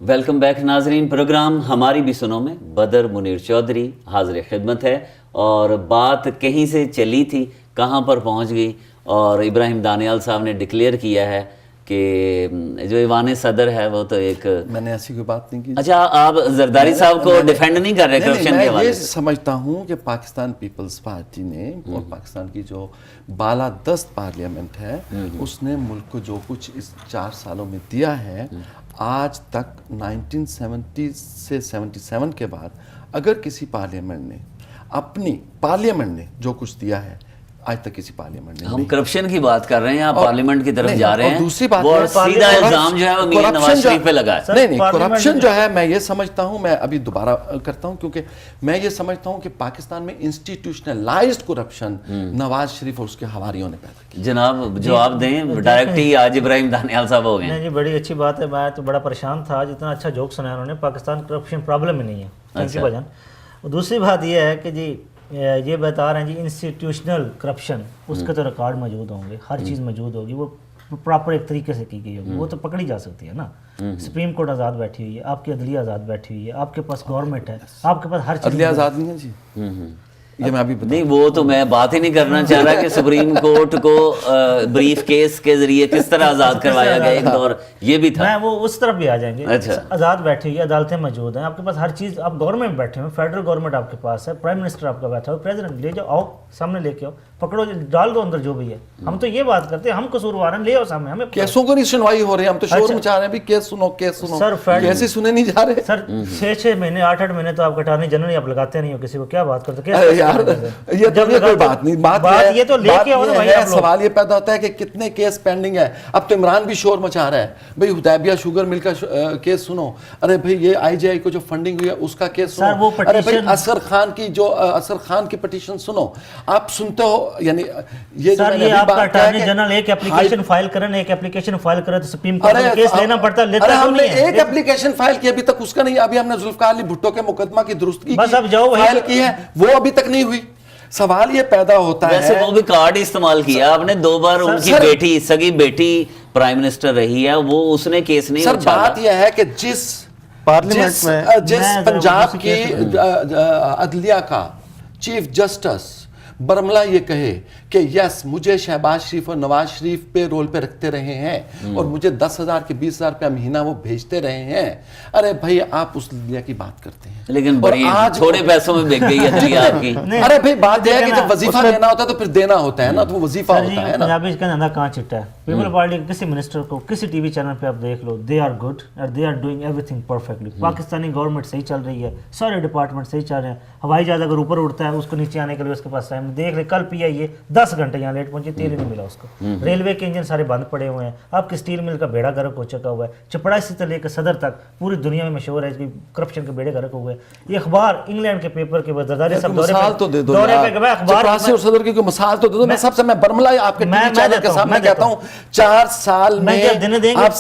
Welcome back ناظرین، programme ہماری بھی سنو میں بدر منیر چودھری حاضر خدمت ہے، اور بات کہیں سے چلی تھی کہاں پر پہنچ گئی، اور ابراہیم دانیال صاحب نے ڈکلیئر کیا ہے کہ جو ایوان صدر ہے وہ تو ایک، میں نے ایسی کوئی بات نہیں کی۔ اچھا آپ زرداری صاحب کو ڈیفینڈ نہیں کر رہے کرپشن کے حوالے میں یہ سے؟ سمجھتا ہوں کہ پاکستان پیپلز پارٹی نے اور پاکستان کی جو بالادست پارلیمنٹ ہے اس نے ملک کو جو کچھ اس 4 سالوں میں دیا ہے، آج تک 1970 سے 77 کے بعد اگر کسی پارلیمنٹ نے اپنی پارلیمنٹ نے جو کچھ دیا ہے، آج تک کسی پارلیمنٹ نے ہم کرپشن کی بات کر رہے ہیں، آپ پارلیمنٹ کی طرف جا رہے ہیں، دوسری بات وہ سیدھا الزام جو ہے وہ میر نواز شریف پہ لگا ہے۔ نہیں کرپشن جو ہے میں یہ سمجھتا ہوں، میں ابھی دوبارہ کرتا ہوں کیونکہ میں یہ سمجھتا ہوں کہ پاکستان میں انسٹیٹیوشنلائزڈ کرپشن نواز شریف اور اس کے حواریوں نے پیدا کی۔ جناب جواب دیں، ڈائریکٹ ہی آج ابراہیم دانیال صاحب ہو گئے ہیں۔ نہیں جی، بڑی اچھی بات ہے، میں تو بڑا پریشان تھا، جتنا اچھا جوک سنایا انہوں نے، پاکستان کرپشن پرابلم ہی نہیں ہے، تھینک یو بھائی۔ دوسری بات یہ ہے کہ جی یہ بتا رہے ہیں جی انسٹیٹیوشنل کرپشن، اس کے تو ریکارڈ موجود ہوں گے، ہر چیز موجود ہوگی، وہ پراپر ایک طریقے سے کی گئی ہوگی، وہ تو پکڑی جا سکتی ہے نا۔ سپریم کورٹ آزاد بیٹھی ہوئی ہے، آپ کی عدلیہ آزاد بیٹھی ہوئی ہے، آپ کے پاس گورنمنٹ ہے، آپ کے پاس ہر چیز عدلیہ آزاد نہیں ہے جی، یہ میں ابھی نہیں، وہ تو میں بات ہی نہیں کرنا چاہ رہا کہ سپریم کورٹ کو بریف کیس کے ذریعے کس طرح آزاد کروایا گیا، ایک دور یہ بھی تھا۔ میں وہ اس طرف بھی آ جائیں گے۔ اچھا، آزاد بیٹھی ہوئی ہے، عدالتیں موجود ہیں، آپ کے پاس ہر چیز، آپ گورنمنٹ بیٹھے ہوئے، فیڈرل گورنمنٹ آپ کے پاس ہے، پرائم منسٹر آپ کا بیٹھا ہو، پریزیڈنٹ لے جاؤ، آؤ سامنے لے کے آؤ، پکڑو، ڈال دو اندر جو بھی ہے۔ ہم تو یہ بات کرتے ہیں، ہم قصوروار ہیں، لے آؤ سامنے، ہمیں کیسوں کو نہیں سنوائی ہو رہی، ہم تو شور مچا رہے ہیں بھی کیس سنو کیس سنو، سر کیسے سنے نہیں جا رہے سر؟ 6 مہینے 8 مہینے تو آپ اٹارنی جنرل آپ لگاتے نہیں ہو کسی کو، کیا بات کرتے یار، یہ کوئی بات نہیں، بات یہ تو لے کے آؤ نا بھائی۔ سوال یہ پیدا ہوتا ہے کہ کتنے کیس پینڈنگ ہے۔ اب تو عمران بھی شور مچا رہا ہے بھائی حدیبیہ شوگر مل کا کیس سنو، ارے بھائی یہ آئی جے آئی کو جو فنڈنگ ہوئی ہے اس کا کیس سنو، ارے بھائی اصغر خان کی پٹیشن سنو۔ آپ سنتے ہو، یعنی یہ سر یہ آپ کا اٹارنی جنرل ایک اپلیکیشن فائل کریں، ایک اپلیکیشن فائل کرے تو سپریم کورٹ میں کیس لینا پڑتا، لیتا تو نہیں ہے۔ ایک اپلیکیشن فائل کی ابھی تک اس کا نہیں، ابھی ہم نے ذوالفقار علی بھٹو کے مقدمہ کی درستگی فائل کی ہے، وہ ابھی تک نہیں ہوئی۔ سوال یہ پیدا ہوتا ہے، ویسے وہ بھی کارڈ استعمال کیا آپ نے 2 بار، ان کی بیٹی سگی بیٹی پرائم منسٹر رہی ہے، وہ اس نے کیس نہیں سر بات یہ ہے کہ جس پارلیمنٹ میں جس پنجاب کی عدلیہ کا چیف جسٹس برملہ یہ کہے کہ یس مجھے شہباز شریف اور نواز شریف پہ رول پہ رکھتے رہے ہیں اور مجھے 10,000 کے 20,000 روپیہ مہینہ وہ بھیجتے رہے ہیں، ارے بھائی آپ اس عدلیہ کی بات کرتے ہیں، لیکن بڑی تھوڑے پیسوں میں بک گئی عدلیہ آپ کی۔ ارے بھائی بات یہ ہے کہ جب وظیفہ دینا ہوتا ہے تو پھر دینا ہوتا ہے نا، تو وہ وظیفہ ہوتا ہے نا۔ پنجابی کا اندھا کہاں چٹا ہے، پیپل پارٹی کے کسی منسٹر کو کسی ٹی وی چینل پہ آپ دیکھ لو، دے آر گڈ اور they are doing everything perfectly. Pakistani government صحیح چل رہی ہے، سارے ڈپارٹمنٹ صحیح چل رہے ہیں، ہوائی جہاز اگر اوپر اڑتا ہے اس کو نیچے آنے کے لیے اس کے پاس ٹائم، دیکھ لیں کل پی آئی اے 10 گھنٹے یہاں لیٹ پہنچی، تیل نہیں ملا اس کو، ریلوے کے انجن سارے بند پڑے ہوئے ہیں، آپ کی اسٹیل مل کا بیڑا گرک ہو چکا ہوا ہے، چپڑاسی سے لے کے صدر تک پوری دنیا میں مشہور ہے کہ کرپشن کے بیڑے گرک ہوئے۔ یہ اخبار انگلینڈ کے پیپر کے زرداری صاحب دورے پہ گئے، اخبار چپڑاسی اور صدر کی کوئی مثال تو دے دو۔ میں سب سے میں برملہ آپ کے ٹی وی چینل کے سامنے کہتا ہوں 4 سال میں آپ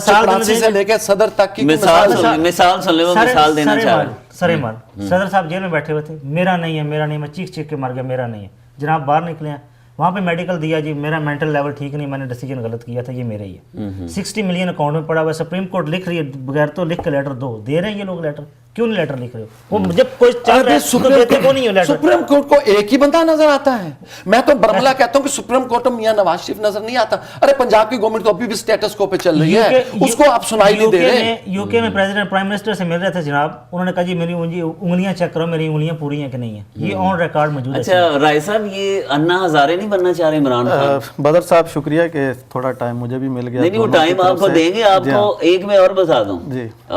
چپڑاسی سے لے کے صدر تک کی مثال سن لے، وہ مثال دینا چاہ رہے ہیں۔ سر ایمان صدر صاحب جیل میں بیٹھے ہوئے تھے، میرا نہیں ہے میرا نہیں، میں چیخ چیخ کے مر گیا، میرا نہیں ہے، جناب باہر نکلے ہیں، وہاں پہ میڈیکل دیا جی میرا مینٹل لیول ٹھیک نہیں، میں نے ڈیسیجن غلط کیا تھا، یہ میرا ہی ہے۔ 60 ملین اکاؤنٹ میں پڑا ہوا ہے، سپریم کورٹ لکھ رہی ہے بغیر تو لکھ کے لیٹر دو، دے رہے ہیں یہ لوگ لیٹر، کیوں نہیں لیٹر لکھ رہے ہو؟ وہ جب کوئی چل رہا ہے تو دیتے کیوں نہیں ہو لیٹر؟ سپریم کورٹ کو ایک ہی بندہ نظر آتا ہے۔ میں تو برملہ کہتا ہوں کہ سپریم کورٹ میں میاں نواز شریف نظر نہیں آتا۔ ارے پنجاب کی گورنمنٹ تو ابھی بھی سٹیٹس کو پہ چل رہی ہے، اس کو آپ سنائی نہیں دے رہے۔ یو کے میں پریزیڈنٹ پرائم منسٹر سے مل رہے تھے جناب، انہوں نے کہا جی میری انگلیاں چیک کرو، میری انگلیاں پوری ہیں کہ نہیں ہیں، یہ آن ریکارڈ موجود ہے۔ اچھا رائے صاحب، یہ انا ہزارے نہیں بننا چاہ رہے عمران خان؟ بدر صاحب شکریہ کہ تھوڑا ٹائم مجھے بھی مل گیا۔ نہیں وہ ٹائم آپ کو دیں گے، آپ کو ایک میں اور بتا دوں،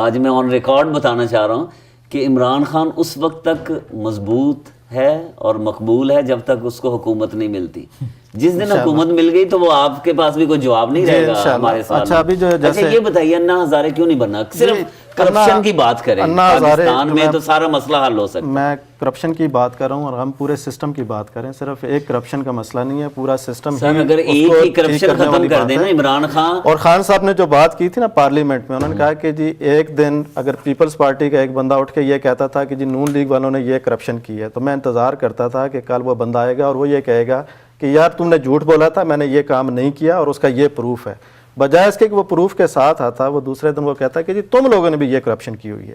آج میں آن ریکارڈ بتانا چاہ رہا ہوں کہ عمران خان اس وقت تک مضبوط ہے اور مقبول ہے جب تک اس کو حکومت نہیں ملتی۔ جس دن حکومت مل گئی تو وہ آپ کے پاس بھی کوئی جواب نہیں رہے گا ہمارے ساتھ۔ اچھا یہ بتائیے انا ہزارے کیوں نہیں بننا؟ صرف کرپشن کی بات کریں، پاکستان میں تو سارا مسئلہ حل ہو سکتا ہے۔ میں کرپشن کی بات کر رہا ہوں اور ہم پورے سسٹم کی بات کریں، صرف ایک کرپشن کا مسئلہ نہیں ہے، پورا سسٹم سر اگر ایک ہی کرپشن ختم کر دینا عمران خان اور خان صاحب نے جو بات کی تھی نا پارلیمنٹ میں، انہوں نے کہا کہ جی ایک دن اگر پیپلز پارٹی کا ایک بندہ اٹھ کے یہ کہتا تھا کہ جی نون لیگ والوں نے یہ کرپشن کی ہے، تو میں انتظار کرتا تھا کہ کل وہ بندہ آئے گا اور وہ یہ کہے گا کہ یار تم نے جھوٹ بولا تھا، میں نے یہ کام نہیں کیا اور اس کا یہ پروف ہے۔ بجائے اس کے کہ وہ پروف کے ساتھ آتا وہ دوسرے دن وہ کہتا ہے کہ جی تم لوگوں نے بھی یہ کرپشن کی ہوئی ہے.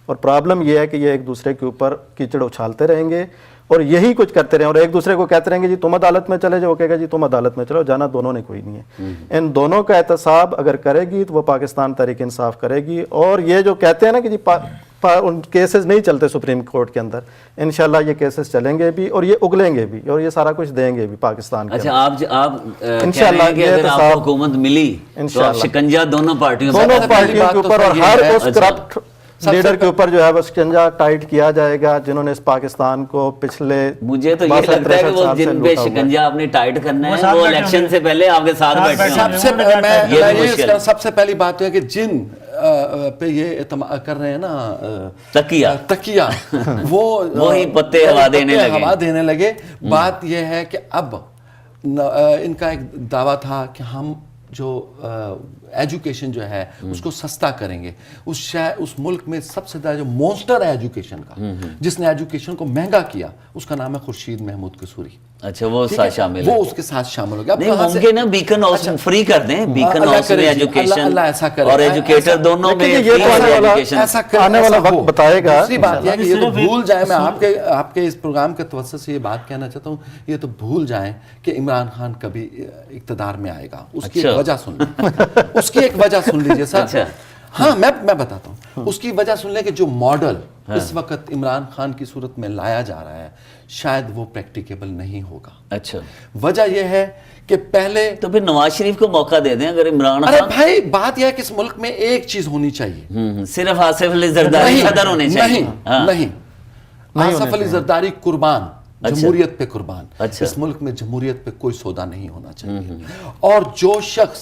اور پرابلم یہ ہے کہ یہ ایک دوسرے کے اوپر کیچڑ اچھالتے رہیں گے اور یہی کچھ کرتے رہیں اور ایک دوسرے کو کہتے رہیں گے جی تم عدالت میں چلے جاؤ, وہ کہے گا جی تم عدالت میں چلو, جانا دونوں نے کوئی نہیں ہے. ان دونوں کا احتساب اگر کرے گی تو وہ پاکستان تحریک انصاف کرے گی. اور یہ جو کہتے ہیں نا کہ جی ان کیسز نہیں چلتے سپریم کورٹ کے اندر, انشاءاللہ یہ کیسز چلیں گے بھی اور یہ اگلیں گے بھی اور یہ سارا کچھ دیں گے بھی پاکستان کے. اچھا آپ انشاءاللہ کہ اگر آپ کو حکومت ملی تو آپ شکنجہ دونوں پارٹیوں کے اوپر اور ہر اس کرپٹ لیڈر کے اوپر جو ہے وہ شکنجہ ٹائٹ کیا جائے گا جنہوں نے اس پاکستان کو پچھلے, مجھے تو یہ لگتا ہے کہ وہ جن پہ شکنجہ آپ نے ٹائٹ کرنا ہے وہ الیکشن سے پہلے آپ کے ساتھ بیٹھے. سب سے پہلی بات تو ہے کہ جن پہ یہ کر رہے ہیں نا تکیہ وہی پتے ہوا دینے لگے. بات یہ ہے کہ اب ان کا ایک دعویٰ تھا کہ ہم جو ایجوکیشن جو ہے اس کو سستا کریں گے. اس ملک میں سب سے زیادہ جو مونسٹر ہے ایجوکیشن کا, جس نے ایجوکیشن کو مہنگا کیا, اس کا نام ہے خورشید محمود قصوری. اچھا وہ ساتھ شامل ہے, وہ اس کے ساتھ شامل ہو گیا. نہیں ممکن ہے بیکن ہاؤس فری کر دیں, بیکن ہاؤس میں ایجوکیشن اور ایجوکیٹر دونوں میں آنے والا وقت بتائے گا. دوسری بات یہ کہ یہ تو بھول جائیں, میں آپ کے اس پروگرام کے توسط سے یہ بات کہنا چاہتا ہوں, یہ تو بھول جائیں کہ عمران خان کبھی اقتدار میں آئے گا. اس کی ایک وجہ سن لیں, اس کی ایک وجہ سن لیجیے سر. ہاں میں بتاتا ہوں اس کی وجہ سن لیں کہ جو ماڈل اس وقت عمران خان کی صورت میں لایا جا رہا ہے شاید وہ پریکٹیکیبل نہیں ہوگا. اچھا وجہ یہ ہے کہ پہلے تو پھر نواز شریف کو موقع دے دیں اگر عمران خان. ارے بھائی بات یہ ہے کہ اس ملک میں ایک چیز ہونی چاہیے, صرف آصف علی زرداری صدر ہونے چاہیے. نہیں, آصف علی زرداری قربان, جمہوریت پہ قربان. اس ملک میں جمہوریت پہ کوئی سودا نہیں ہونا چاہیے. اور جو شخص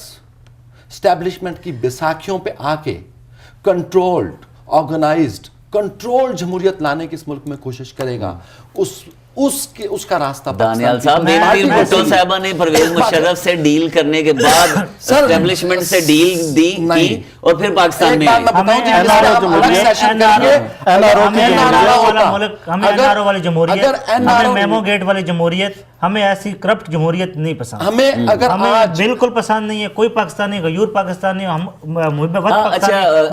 اسٹیبلشمنٹ کی بیساکھیوں پہ آ کے کنٹرولڈ, آرگنائزڈ, کنٹرول جمہوریت لانے کی اس ملک میں کوشش کرے گا, اس کا راستہ. دانیال صاحب بھٹو صاحبہ نے پرویز مشرف سے ڈیل کرنے کے بعد اسٹیبلشمنٹ سے ڈیل دی کی اور پھر پاکستان میں میمو گیٹ والی جمہوریت, ہمیں ایسی کرپٹ جمہوریت نہیں پسند. ہمیں بالکل پسند نہیں ہے. کوئی پاکستانی غیور پاکستانی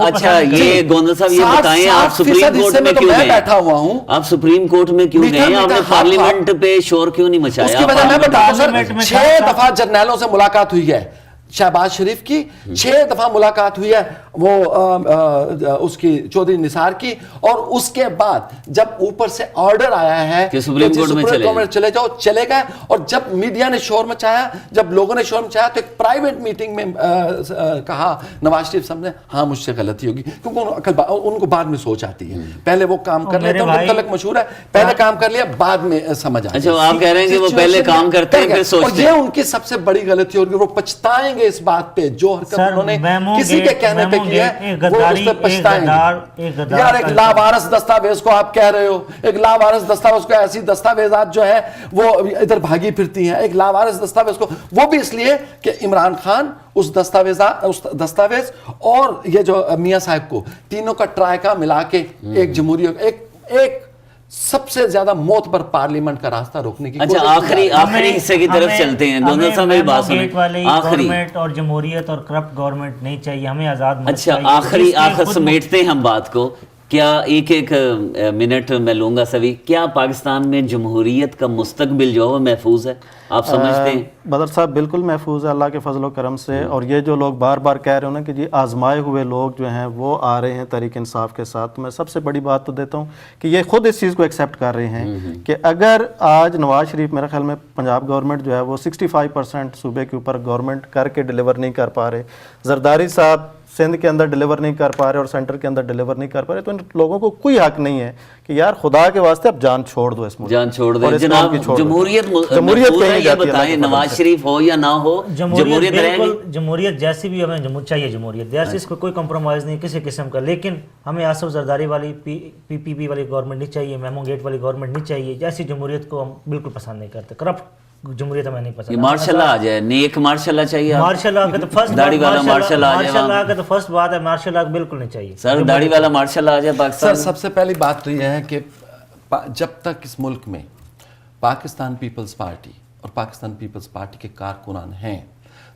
اچھا یہ گوندل صاحب یہ بتائیں آپ سپریم کورٹ میں کیوں گئے, آپ سپریم کورٹ میں کیوں گئے, آپ نے پارلیمنٹ پہ شور کیوں نہیں مچایا؟ اس کی وجہ میں بتاؤں سر, 6 دفعہ جرنیلوں سے ملاقات ہوئی ہے شہباز شریف کی, 6 دفعہ ملاقات ہوئی ہے وہ اس کی چودھری نثار کی, اور اس کے بعد جب اوپر سے آرڈر آیا ہے کہ سپریم کورٹ میں چلے جاؤ, چلے گئے. اور جب میڈیا نے شور مچایا, جب لوگوں نے شور مچایا, تو ایک پرائیویٹ میٹنگ میں کہا نواز شریف صاحب نے ہاں مجھ سے غلطی ہوگی, کیونکہ ان کو بعد میں سوچ آتی ہے. پہلے وہ کام کر لیتے ہیں, مطلق مشہور ہے, پہلے کام کر لیا بعد میں سمجھ آیا. اچھا آپ کہہ رہے ہیں کہ وہ پہلے کام کرتے ہیں پھر سوچتے ہیں. اور یہ ان کی سب سے بڑی غلطی ہوگی, وہ پچھتائیں گے اس بات پہ جو حرکت انہوں نے کسی کے کہنے پہ کی ہے, وہ اس پہ پچھتائیں گے. یار ایک لاوارث دستاویز کو آپ کہہ رہے ہو, ایک لاوارث دستاویز کو, ایسی دستاویزات جو ہے وہ ادھر بھاگی پھرتی ہیں, ایک لاوارث دستاویز کو, وہ بھی اس لیے کہ عمران خان اس دستاویز اور یہ جو میاں صاحب کو تینوں کا ٹرائکا ملا کے ایک جمہوریت, ایک سب سے زیادہ موت پر پارلیمنٹ کا راستہ روکنے کی. اچھا آخری حصے کی طرف چلتے ہیں. گوندل صاحب میری بات سنیں, آخری گورنمنٹ اور جمہوریت اور کرپٹ گورنمنٹ نہیں چاہیے, ہمیں آزاد ملک اچھا آخر سمیٹتے ہیں ہم بات کو. کیا ایک منٹ میں لوں گا سبھی, کیا پاکستان میں جمہوریت کا مستقبل جو ہے وہ محفوظ ہے, آپ سمجھتے ہیں؟ بدر صاحب بالکل محفوظ ہے اللہ کے فضل و کرم سے. اور یہ جو لوگ بار بار کہہ رہے ہیں نا کہ جی آزمائے ہوئے لوگ جو ہیں وہ آ رہے ہیں تحریک انصاف کے ساتھ, تو میں سب سے بڑی بات تو دیتا ہوں کہ یہ خود اس چیز کو ایکسیپٹ کر رہے ہیں کہ اگر آج نواز شریف میرے خیال میں پنجاب گورنمنٹ جو ہے وہ 65% صوبے کے اوپر گورنمنٹ کر کے ڈیلیور نہیں کر پا رہے, زرداری صاحب سندھ کے اندر ڈیلیور نہیں کر پا رہے اور سینٹر کے اندر ڈیلیور نہیں کر پا رہے, تو ان لوگوں کو کوئی حق نہیں ہے کہ یار خدا کے واسطے اب جان چھوڑ دو, اس ملک جان چھوڑ دیں. جناب جمہوریت یہ بتائیں نواز شریف ہو یا نہ ہو, جمہوریت رہے گی. جمہوریت جیسی بھی ہمیں چاہیے, جمہوریت جیسی اس کو کوئی کمپرومائز نہیں کسی قسم کا, لیکن ہمیں آصف زرداری والی پی پی والی گورنمنٹ نہیں چاہیے, میمو گیٹ والی گورنمنٹ نہیں چاہیے. جیسی جمہوریت کو ہم بالکل پسند نہیں کرتے, کرپٹ جمہوریت ہمیں نہیں پسند. مارشل لا آ جائے, نیک مارشل لا چاہیے, مارشل لا کا تو فرسٹ داڑھی والا مارشل لا آ جائے, مارشل لا کا تو فرسٹ بات ہے, مارشل لا بالکل نہیں چاہیے سر, داڑھی والا مارشل لا آ جائے پاکستان. سر سب سے پہلی بات تو یہ ہے کہ جب تک اس ملک میں پاکستان پیپلز پارٹی اور پاکستان پیپلز پارٹی کے کارکنان ہیں,